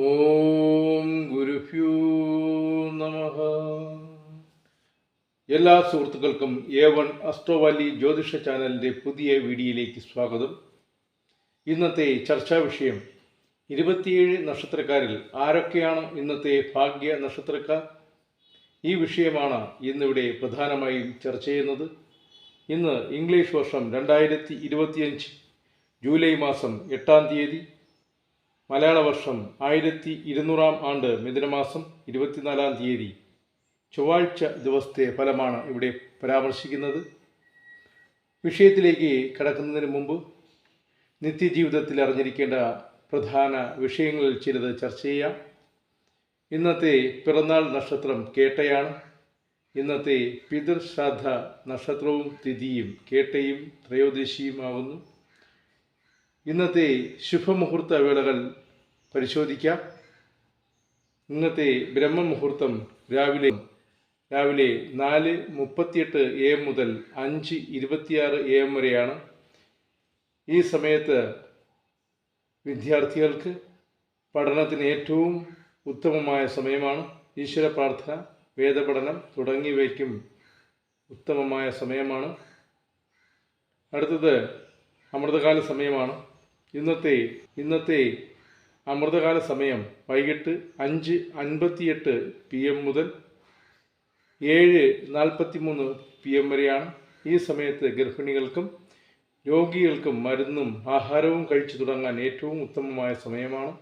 ഓം ഗുരുഭ്യോ നമഃ. എല്ലാ സുഹൃത്തുക്കൾക്കും A1 അസ്ട്രോവാലി ജ്യോതിഷ ചാനലിൻ്റെ പുതിയ വീഡിയോയിലേക്ക് സ്വാഗതം. ഇന്നത്തെ ചർച്ചാ വിഷയം 27 നക്ഷത്രക്കാരിൽ ആരൊക്കെയാണ് ഇന്നത്തെ ഭാഗ്യ നക്ഷത്രക്കാർ. ഈ വിഷയമാണ് ഇന്നിവിടെ പ്രധാനമായും ചർച്ച ചെയ്യുന്നത്. ഇന്ന് ഇംഗ്ലീഷ് വർഷം 2025 ജൂലൈ മാസം 8-ാം തീയതി, മലയാള വർഷം 1200 ആണ്ട് മിഥുനമാസം 24-ാം തീയതി ചൊവ്വാഴ്ച ദിവസത്തെ ഫലമാണ് ഇവിടെ പരാമർശിക്കുന്നത്. വിഷയത്തിലേക്ക് കടക്കുന്നതിന് മുമ്പ് നിത്യജീവിതത്തിൽ അറിഞ്ഞിരിക്കേണ്ട പ്രധാന വിഷയങ്ങളിൽ ചിലത് ചർച്ച ചെയ്യാം. ഇന്നത്തെ പിറന്നാൾ നക്ഷത്രം കേട്ടയാണ്. ഇന്നത്തെ പിതൃശ്രാദ്ധ നക്ഷത്രവും തിഥിയും കേട്ടയും ത്രയോദശിയുമാകുന്നു. ഇന്നത്തെ ശുഭമുഹൂർത്ത വേളകൾ പരിശോധിക്കാം. ഇന്നത്തെ ബ്രഹ്മമുഹൂർത്തം രാവിലെ 4:38 AM മുതൽ 5:26 AM വരെയാണ്. ഈ സമയത്ത് വിദ്യാർത്ഥികൾക്ക് പഠനത്തിന് ഏറ്റവും ഉത്തമമായ സമയമാണ്. ഈശ്വര പ്രാർത്ഥന, വേദപഠനം തുടങ്ങിയവയ്ക്കും ഉത്തമമായ സമയമാണ്. അടുത്തത് അമൃതകാല സമയമാണ്. ഇന്നത്തെ അമൃതകാല സമയം വൈകിട്ട് 5:58 PM മുതൽ 7:43 PM വരെയാണ്. ഈ സമയത്ത് ഗർഭിണികൾക്കും രോഗികൾക്കും മരുന്നും ആഹാരവും കഴിച്ചു തുടങ്ങാൻ ഏറ്റവും ഉത്തമമായ സമയമാണ്.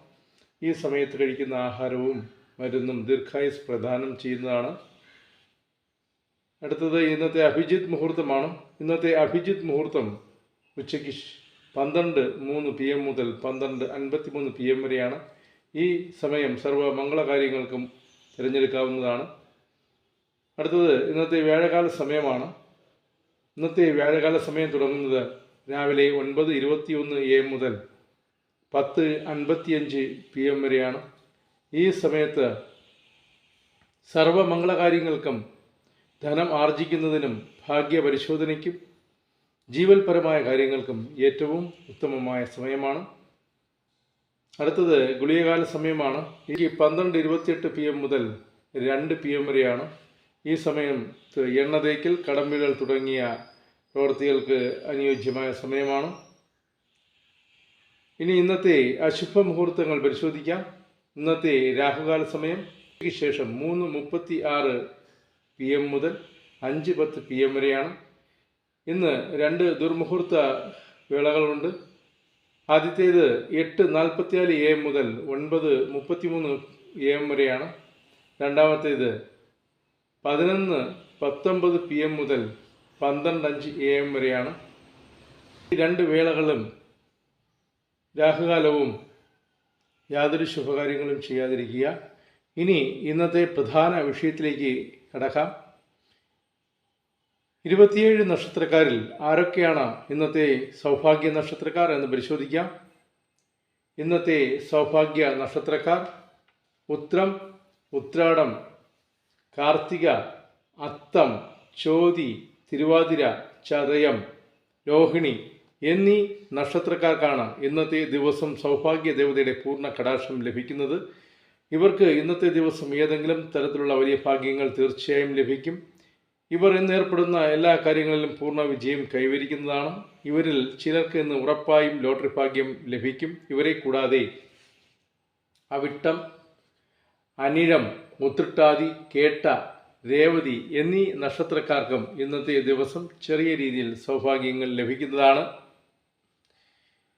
ഈ സമയത്ത് കഴിക്കുന്ന ആഹാരവും മരുന്നും ദീർഘായുസ് പ്രദാനം ചെയ്യുന്നതാണ്. അടുത്തത് ഇന്നത്തെ അഭിജിത്ത് മുഹൂർത്തമാണ്. ഇന്നത്തെ അഭിജിത്ത് മുഹൂർത്തം ഉച്ചയ്ക്ക് 12:03 PM മുതൽ 12:53 PM വരെയാണ്. ഈ സമയം സർവ്വ മംഗളകാര്യങ്ങൾക്കും തിരഞ്ഞെടുക്കാവുന്നതാണ്. അടുത്തത് ഇന്നത്തെ വ്യാഴകാല സമയമാണ്. ഇന്നത്തെ വ്യാഴകാല സമയം തുടങ്ങുന്നത് രാവിലെ 9:21 AM മുതൽ 10:55 PM വരെയാണ്. ഈ സമയത്ത് സർവ്വ മംഗളകാര്യങ്ങൾക്കും ധനം ആർജിക്കുന്നതിനും ഭാഗ്യപരിശോധനയ്ക്കും ജീവൽപരമായ കാര്യങ്ങൾക്കും ഏറ്റവും ഉത്തമമായ സമയമാണ്. അടുത്തത് ഗുളികകാല സമയമാണ്. ഈ 12:28 PM മുതൽ 2 PM വരെയാണ്. ഈ സമയത്ത് എണ്ണ തേക്കൽ, കടമ്പികൾ തുടങ്ങിയ പ്രവൃത്തികൾക്ക് അനുയോജ്യമായ സമയമാണ്. ഇനി ഇന്നത്തെ അശുഭ മുഹൂർത്തങ്ങൾ പരിശോധിക്കാം. ഇന്നത്തെ രാഹുകാല സമയം ശേഷം 3:36 PM മുതൽ 5:10 PM വരെയാണ്. ഇന്ന് 2 ദുർമുഹൂർത്ത വേളകളുണ്ട്. ആദ്യത്തേത് 8:44 AM മുതൽ 9:33 AM വരെയാണ്. രണ്ടാമത്തേത് 11:19 PM മുതൽ 12:05 AM വരെയാണ്. ഈ 2 വേളകളും രാഹുകാലവും യാതൊരു ശുഭകാര്യങ്ങളും ചെയ്യാതിരിക്കുക. ഇനി ഇന്നത്തെ പ്രധാന വിഷയത്തിലേക്ക് കടക്കാം. 27 നക്ഷത്രക്കാരിൽ ആരൊക്കെയാണ് ഇന്നത്തെ സൗഭാഗ്യ നക്ഷത്രക്കാർ എന്ന് പരിശോധിക്കാം. ഇന്നത്തെ സൗഭാഗ്യ നക്ഷത്രക്കാർ ഉത്രം, ഉത്രാടം, കാർത്തിക, അത്തം, ചോതി, തിരുവാതിര, ചതയം, രോഹിണി എന്നീ നക്ഷത്രക്കാർക്കാണ് ഇന്നത്തെ ദിവസം സൗഭാഗ്യ ദേവതയുടെ പൂർണ്ണ കടാക്ഷം ലഭിക്കുന്നത്. ഇവർക്ക് ഇന്നത്തെ ദിവസം ഏതെങ്കിലും തരത്തിലുള്ള വലിയ ഭാഗ്യങ്ങൾ തീർച്ചയായും ലഭിക്കും. ഇവർ ഇന്നേർപ്പെടുന്ന എല്ലാ കാര്യങ്ങളിലും പൂർണ്ണ വിജയം കൈവരിക്കുന്നതാണ്. ഇവരിൽ ചിലർക്ക് ഇന്ന് ഉറപ്പായും ലോട്ടറി ഭാഗ്യം ലഭിക്കും. ഇവരെ കൂടാതെ അവിട്ടം, അനിഴം, ഉത്രട്ടാതി, കേട്ട, രേവതി എന്നീ നക്ഷത്രക്കാർക്കും ഇന്നത്തെ ദിവസം ചെറിയ രീതിയിൽ സൗഭാഗ്യങ്ങൾ ലഭിക്കുന്നതാണ്.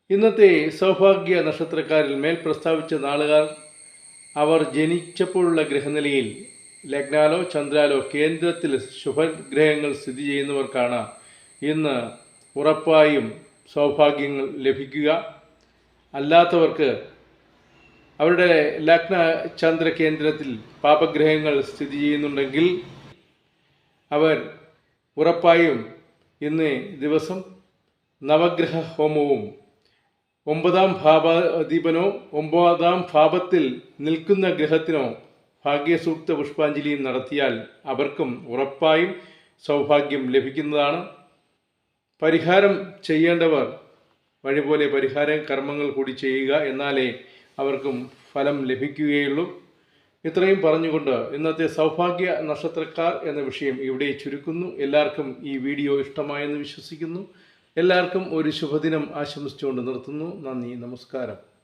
ഇന്നത്തെ സൗഭാഗ്യ നക്ഷത്രക്കാരിൽ മേൽ പ്രസ്താവിച്ച നാളുകാർ അവർ ജനിച്ചപ്പോഴുള്ള ഗ്രഹനിലയിൽ ലഗ്നാലോ ചന്ദ്രാലോ കേന്ദ്രത്തിൽ ശുഭഗ്രഹങ്ങൾ സ്ഥിതി ചെയ്യുന്നവർക്കാണ് ഇന്ന് ഉറപ്പായും സൗഭാഗ്യങ്ങൾ ലഭിക്കുക. അല്ലാത്തവർക്ക് അവരുടെ ലഗ്ന ചന്ദ്ര കേന്ദ്രത്തിൽ പാപഗ്രഹങ്ങൾ സ്ഥിതി ചെയ്യുന്നുണ്ടെങ്കിൽ അവർ ഉറപ്പായും ഇന്ന് ദിവസം നവഗ്രഹ ഹോമവും 9-ാം ഭാവാധിപനോ 9-ാം ഭാവത്തിൽ നിൽക്കുന്ന ഗ്രഹത്തിനോ ഭാഗ്യസൂക്ത പുഷ്പാഞ്ജലിയും നടത്തിയാൽ അവർക്കും ഉറപ്പായും സൗഭാഗ്യം ലഭിക്കുന്നതാണ്. പരിഹാരം ചെയ്യേണ്ടവർ വഴിപോലെ പരിഹാര കർമ്മങ്ങൾ കൂടി ചെയ്യുക. എന്നാലേ അവർക്കും ഫലം ലഭിക്കുകയുള്ളൂ. ഇത്രയും പറഞ്ഞുകൊണ്ട് ഇന്നത്തെ സൗഭാഗ്യ നക്ഷത്രക്കാർ എന്ന വിഷയം ഇവിടെ ചുരുക്കുന്നു. എല്ലാവർക്കും ഈ വീഡിയോ ഇഷ്ടമായെന്ന് വിശ്വസിക്കുന്നു. എല്ലാവർക്കും ഒരു ശുഭദിനം ആശംസിച്ചുകൊണ്ട് നിർത്തുന്നു. നന്ദി, നമസ്കാരം.